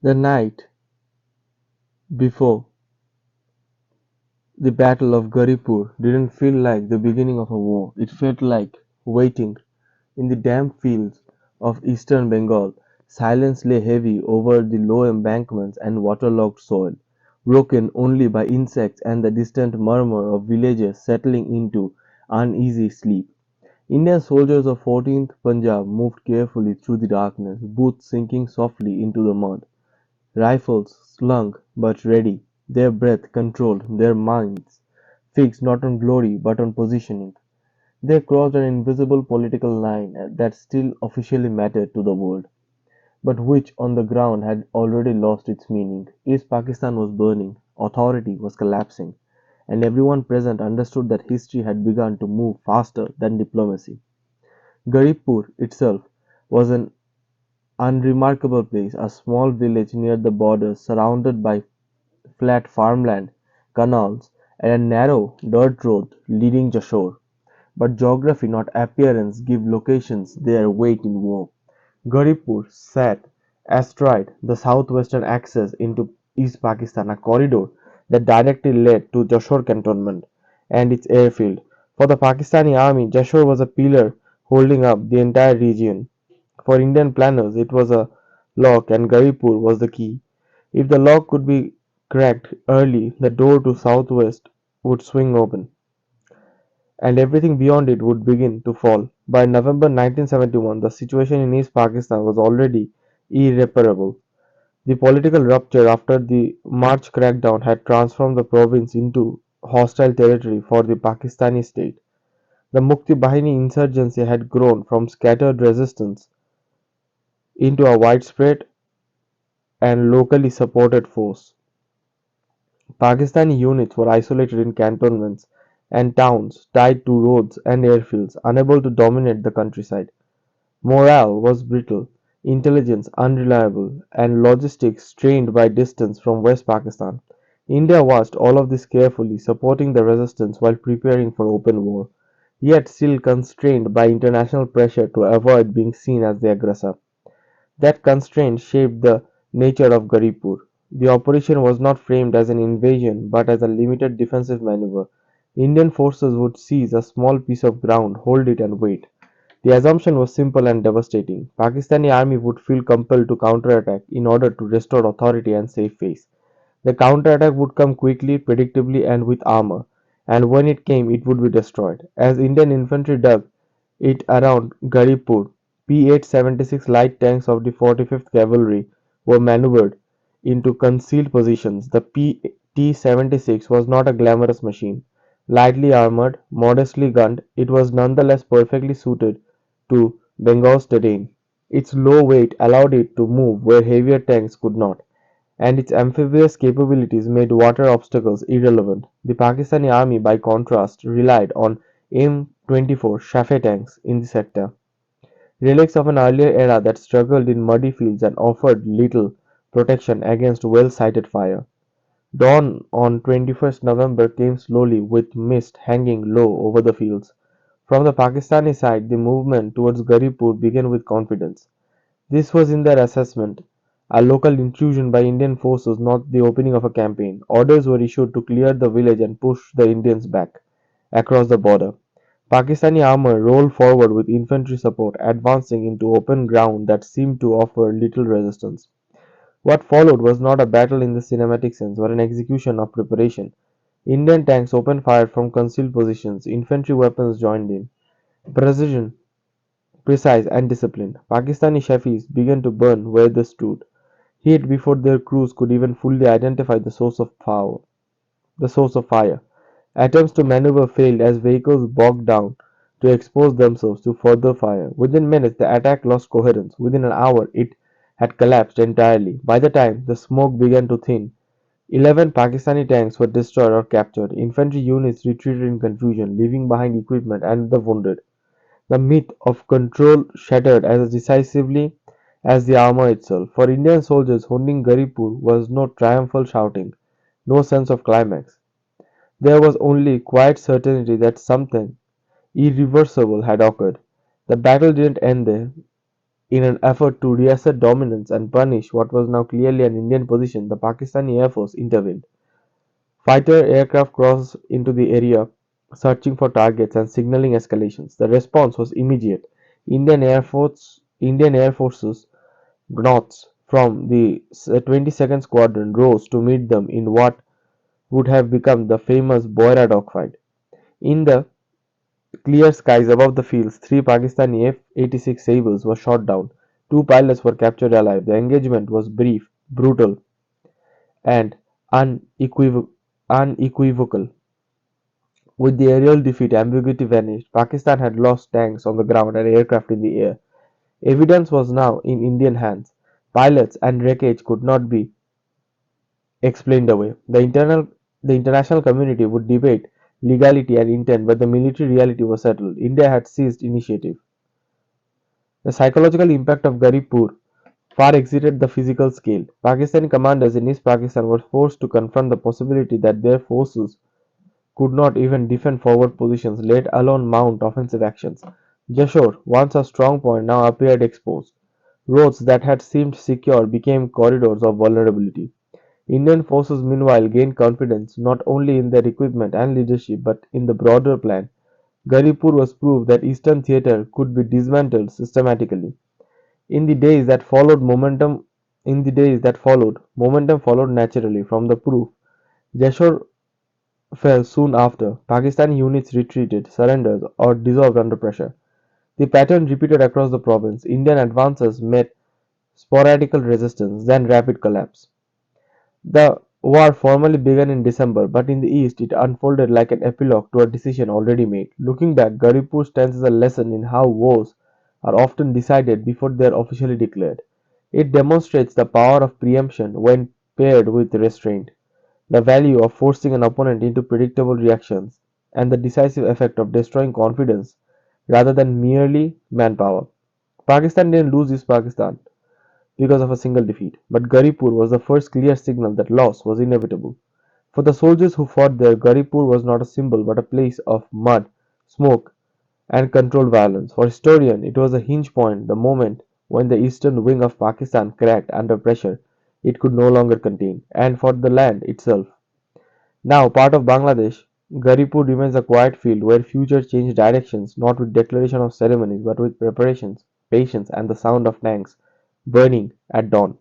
The night before the Battle of Garipur didn't feel like the beginning of a war. It felt like waiting. In the damp fields of eastern Bengal, silence lay heavy over the low embankments and waterlogged soil, broken only by insects and the distant murmur of villagers settling into uneasy sleep. Indian soldiers of 14th Punjab moved carefully through the darkness, boots sinking softly into the mud, rifles slung but ready, their breath controlled, their minds fixed not on glory but on positioning. They crossed an invisible political line that still officially mattered to the world, but which on the ground had already lost its meaning. East Pakistan was burning, authority was collapsing, and everyone present understood that history had begun to move faster than diplomacy. Garipur itself was an unremarkable place, a small village near the border surrounded by flat farmland, canals, and a narrow dirt road leading ashore. But geography, not appearance, give locations their weight in war. Garipur sat astride the southwestern access into East Pakistan, a corridor that directly led to Jashore cantonment and its airfield. For the Pakistani army, Jashore was a pillar holding up the entire region. For Indian planners, it was a lock and Garipur was the key. If the lock could be cracked early, the door to southwest would swing open and everything beyond it would begin to fall. By November 1971, the situation in East Pakistan was already irreparable. The political rupture after the March crackdown had transformed the province into hostile territory for the Pakistani state. The Mukti Bahini insurgency had grown from scattered resistance into a widespread and locally supported force. Pakistani units were isolated in cantonments and towns tied to roads and airfields, unable to dominate the countryside. Morale was brittle, intelligence unreliable, and logistics strained by distance from West Pakistan. India watched all of this carefully, supporting the resistance while preparing for open war, yet still constrained by international pressure to avoid being seen as the aggressor. That constraint shaped the nature of Garipur. The operation was not framed as an invasion but as a limited defensive maneuver. Indian forces would seize a small piece of ground, hold it, and wait. The assumption was simple and devastating. Pakistani army would feel compelled to counterattack in order to restore authority and save face. The counterattack would come quickly, predictably, and with armor, and when it came, it would be destroyed. As Indian infantry dug it around Garipur, P-876 light tanks of the 45th Cavalry were maneuvered into concealed positions. The T-76 was not a glamorous machine. Lightly armored, modestly gunned, it was nonetheless perfectly suited to Bengal's terrain. Its low weight allowed it to move where heavier tanks could not, and its amphibious capabilities made water obstacles irrelevant. The Pakistani army, by contrast, relied on M24 Chaffee tanks in the sector, relics of an earlier era that struggled in muddy fields and offered little protection against well-sighted fire. Dawn on 21st November came slowly with mist hanging low over the fields. From the Pakistani side, the movement towards Garipur began with confidence. This was in their assessment a local intrusion by Indian forces, not the opening of a campaign. Orders were issued to clear the village and push the Indians back across the border. Pakistani armor rolled forward with infantry support, advancing into open ground that seemed to offer little resistance. What followed was not a battle in the cinematic sense, but an execution of preparation. Indian tanks opened fire from concealed positions, infantry weapons joined in. Precision, precise, and disciplined. Pakistani Shafis began to burn where they stood, hit before their crews could even fully identify the source of fire. Attempts to maneuver failed as vehicles bogged down to expose themselves to further fire. Within minutes, the attack lost coherence. Within an hour, it had collapsed entirely. By the time the smoke began to thin, 11 Pakistani tanks were destroyed or captured. Infantry units retreated in confusion, leaving behind equipment and the wounded. The myth of control shattered as decisively as the armor itself. For Indian soldiers, holding Garipur was no triumphal shouting, no sense of climax. There was only quiet certainty that something irreversible had occurred. The battle didn't end there. In an effort to reassert dominance and punish what was now clearly an Indian position, the Pakistani Air Force intervened. Fighter aircraft crossed into the area, searching for targets and signaling escalations. The response was immediate. Indian Air Force's Gnats from the 22nd Squadron rose to meet them in what would have become the famous Boyra Dogfight. In the clear skies above the fields, three Pakistani F-86 Sabres were shot down. Two pilots were captured alive. The engagement was brief, brutal, and unequivocal. With the aerial defeat, ambiguity vanished. Pakistan had lost tanks on the ground and aircraft in the air. Evidence was now in Indian hands. Pilots and wreckage could not be explained away. The international community would debate legality and intent, but the military reality was settled. India had seized initiative. The psychological impact of Garipur far exceeded the physical scale. Pakistani commanders in East Pakistan were forced to confront the possibility that their forces could not even defend forward positions, let alone mount offensive actions. Jashore, once a strong point, now appeared exposed. Roads that had seemed secure became corridors of vulnerability. Indian forces meanwhile gained confidence not only in their equipment and leadership but in the broader plan. Garipur was proof that Eastern theatre could be dismantled systematically. In the days that followed, momentum followed naturally from the proof. Jashore fell soon after. Pakistani units retreated, surrendered, or dissolved under pressure. The pattern repeated across the province. Indian advances met sporadic resistance, then rapid collapse. The war formally began in December, but in the East it unfolded like an epilogue to a decision already made. Looking back, Garipur stands as a lesson in how wars are often decided before they are officially declared. It demonstrates the power of preemption when paired with restraint, the value of forcing an opponent into predictable reactions, and the decisive effect of destroying confidence rather than merely manpower. Pakistan didn't lose East Pakistan because of a single defeat, but Garipur was the first clear signal that loss was inevitable. For the soldiers who fought there, Garipur was not a symbol but a place of mud, smoke, and controlled violence. For historians, it was a hinge point, the moment when the eastern wing of Pakistan cracked under pressure it could no longer contain, and for the land itself. Now part of Bangladesh, Garipur remains a quiet field where future changed directions, not with declaration of ceremonies, but with preparations, patience, and the sound of tanks burning at dawn.